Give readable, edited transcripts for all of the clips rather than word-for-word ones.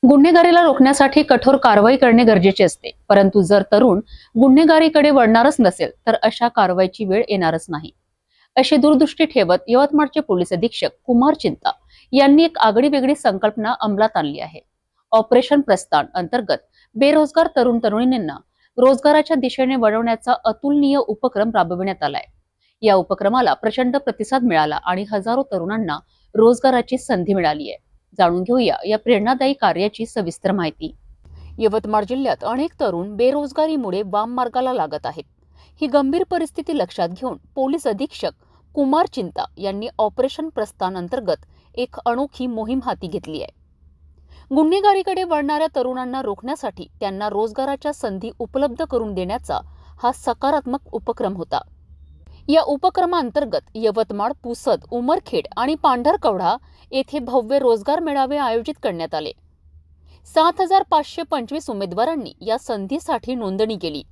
गुन्हेगारीला रोखण्यासाठी कठोर कारवाई करणे गरजेचे असते, परंतु जर तरुण गुन्हेगारीकडे वळणारच नसेल तर अशा कारवाईची वेळ येणारच नाही, अशी दूरदृष्टी ठेवत यवतमाळचे पोलीस अधीक्षक कुमार चिंता यांनी एक आगळीवेगळी संकल्पना अंमलात आणली आहे। ऑपरेशन प्रस्थान अंतर्गत बेरोजगार तरुण तरुणींना रोजगाराच्या दिशेने वळवण्याचा अतुलनीय उपक्रम राबविण्यात आलाय। या उपक्रमाला प्रचंड प्रतिसाद मिळाला आणि हजारो तरुणांना रोजगाराची संधी मिळाली आहे। जाणून घेऊया या प्रेरणादायी कार्याची सविस्तर माहिती। यवतमाळ जिल्ह्यात अनेक तरुण बेरोजगारीमुळे वाम मार्गाला लागत आहेत। ही गंभीर परिस्थिती लक्षात घेऊन पोलीस अधीक्षक कुमार चिंता यांनी ऑपरेशन प्रस्थान अंतर्गत एक अनोखी मोहीम हाती घेतली आहे। गुन्हेगारीकडे वळणाऱ्या तरुणांना रोखण्यासाठी त्यांना रोजगाराच्या संधी उपलब्ध करून देण्याचा हा सकारात्मक उपक्रम होता। या उपक्रमांतर्गत यवतमाळ, पुसद, उमरखेड आणि पांढरकवडा येथे भव्य रोजगार मेळावे आयोजित करण्यात आले। 7525 उमेदवारांनी या संधीसाठी नोंदणी केली।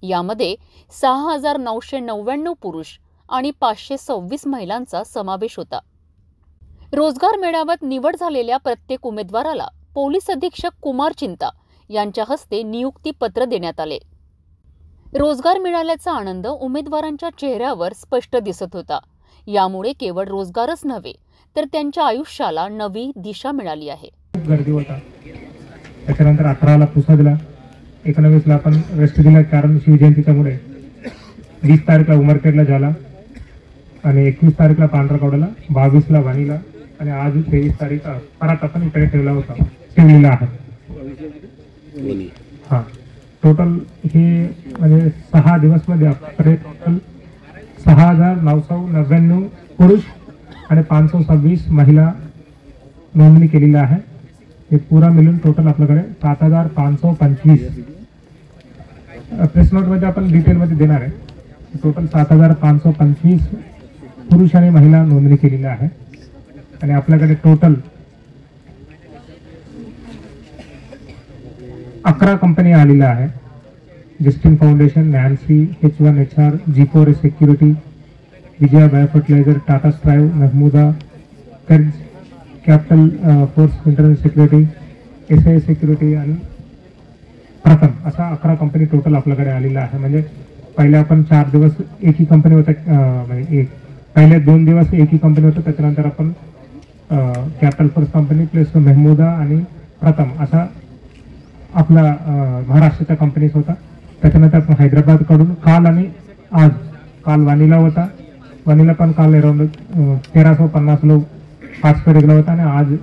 यामध्ये 6999 पुरुष आणि 526 महिलांचा समावेश होता। रोजगार मेळाव्यात निवड झालेल्या प्रत्येक उमेदवाराला पोलीस अधीक्षक कुमार चिंता यांच्या हस्ते नियुक्ती पत्र देण्यात आले। रोजगार मिळाल्याचा आनंद उमेदवारांच्या चेहऱ्यावर स्पष्ट दिसत होता। यामुळे केवळ रोजगारच नव्हे तर त्यांच्या आयुष्याला नवी दिशा मिळाली आहे। गर्दी होता, त्याच्यानंतर 18ला पुसदला, 19ला आपण रेस्ट दिला कारण शिवजयंतीच्यामुळे, 20 तारखेला उमरखेडला झाला आणि 21 तारखेला पांढरकवड्याला, 22ला वाणीला आणि आज 23 तारीख परत आपण इकडे ठेवलेला आहे। हा टोटल हे म्हणजे 6 दिवस मध्ये आपल्याकडे टोटल 6999 पुरुष आणि 526 महिला नोंदणी केलेली आहे। हे पुरा मिळून टोटल आपल्याकडे 7525 प्रेस नोट मध्ये आपण डिटेल मध्ये देणार आहे। टोटल 7525 पुरुष आणि महिला नोंदणी केलेली आहे आणि आपल्याकडे टोटल 11 कंपनी आलेल्या आहे। Justin foundation, Nancy, H1HR, G4 security, Vijaya bio fertiliser, Tata strive, Mahmooda, कर्ज, capital force internal security, SI security आणि प्रथम असा 11 कंपनी टोटल आपल्याकडे आलेला आहे। म्हणजे पहिले आपण 4 दिवस एक ही कंपनी होता, म्हणजे पहिले 2 दिवस एक ही कंपनी होता, त्याच्यानंतर आपण capital force company plus Mahmooda आणि प्रथम असा आपला महाराष्ट्राच्या कंपनीज होता। त्याच्यानंतर आपण हैदराबाद कडून काल आणि आज, काल वाणीला होता, वाणीला पण काल अराउंड 1350 लोक पार्टिसिपेट केला होता आणि आज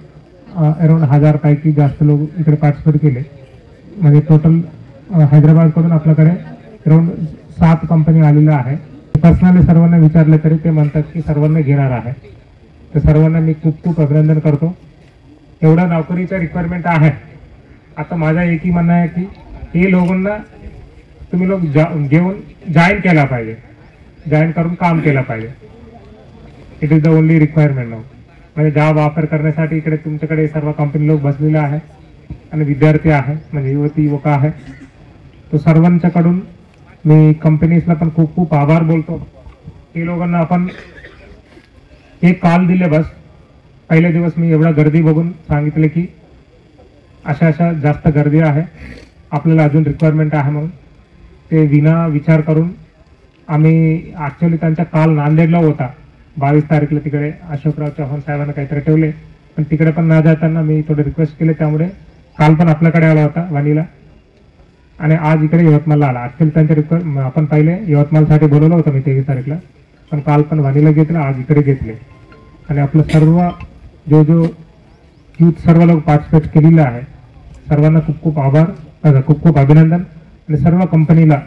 अराउंड 1000 पैकी जास्त लोक इकडे पार्टिसिपेट केले। म्हणजे टोटल हैदराबाद कडून आपल्याकडे अराउंड 7 कंपनी आलेल्या आहे। पर्सनली सर्वांना विचारले तरी ते म्हणतात की सर्वांना घेणार आहे, तर सर्वांना मी खूप खूप अभिनंदन करतो। एवढा नोकरीचा रिक्वायरमेंट आहे। आता माझा एकही म्हणणं आहे की हे लोकांना तुम्ही लोक घेऊन जॉईन केला पाहिजे, जॉईन करून काम केलं पाहिजे। It is the only requirement now. म्हणजे जॉब ऑफर करण्यासाठी इकडे तुमच्याकडे सर्व कंपनी लोक बसलेले आहे आणि विद्यार्थी आहे, म्हणजे युवती युवक आहे। तो सर्वांच्याकडून मी कंपनीजला पण खूप खूप आभार बोलतो। हे लोकांना आपण एक कॉल दिले, बस पहिले दिवस मी एवढा गर्दी बघून सांगितले की अशा जास्त गर्दी आहे, आपल्याला अजून रिक्वायरमेंट आहे, म्हणून ते विना विचार करून आम्ही ॲक्च्युअली त्यांच्या काल नांदेडला होता 22 तारखेला, तिकडे अशोकराव चव्हाण साहेबांना काहीतरी ठेवले, पण तिकडे पण न जाताना मी थोडे रिक्वेस्ट केले, त्यामुळे काल पण आपल्याकडे आला होता वाणीला आणि आज इकडे यवतमाळला आला। ॲक्च्युअली त्यांच्या आपण पहिले यवतमाळसाठी बोलवलं होतं मी 23 तारखेला, पण काल पण वाणीला घेतलं, आज इकडे घेतले आणि आपलं सर्व जो युथ सर्व लोक पार्टिसिपेट केलेलं आहे, सर्वांना खूप खूप आभार, खूप खूप अभिनंदन आणि सर्व कंपनीला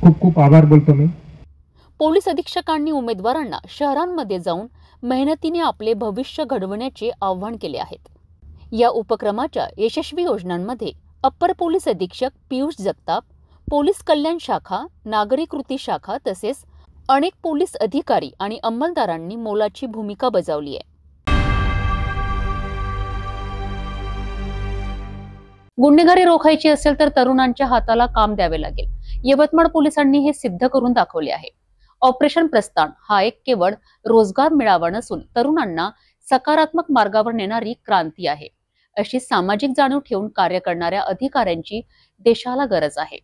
खूप खूप आभार बोलतो मी। पोलीस अधीक्षकांनी उमेदवारांना शहरांमध्ये जाऊन मेहनतीने आपले भविष्य घडवण्याचे आवाहन केले आहेत। या उपक्रमाच्या यशस्वी योजनांमध्ये अप्पर पोलीस अधीक्षक पियुष जगताप, पोलीस कल्याण शाखा, नागरी कृती शाखा तसेच अनेक पोलीस अधिकारी आणि अंमलदारांनी मोलाची भूमिका बजावली आहे। गुन्हेगारी रोखायची असेल तर तरुणांच्या हाताला काम द्यावे लागेल। यवतमाळ पोलिसांनी हे सिद्ध करून दाखवले आहे। ऑपरेशन प्रस्थान हा एक केवळ रोजगार मेळावा नसून तरुणांना सकारात्मक मार्गावर नेणारी क्रांती आहे। अशी सामाजिक जाणीव ठेवून कार्य करणाऱ्या अधिकाऱ्यांची देशाला गरज आहे.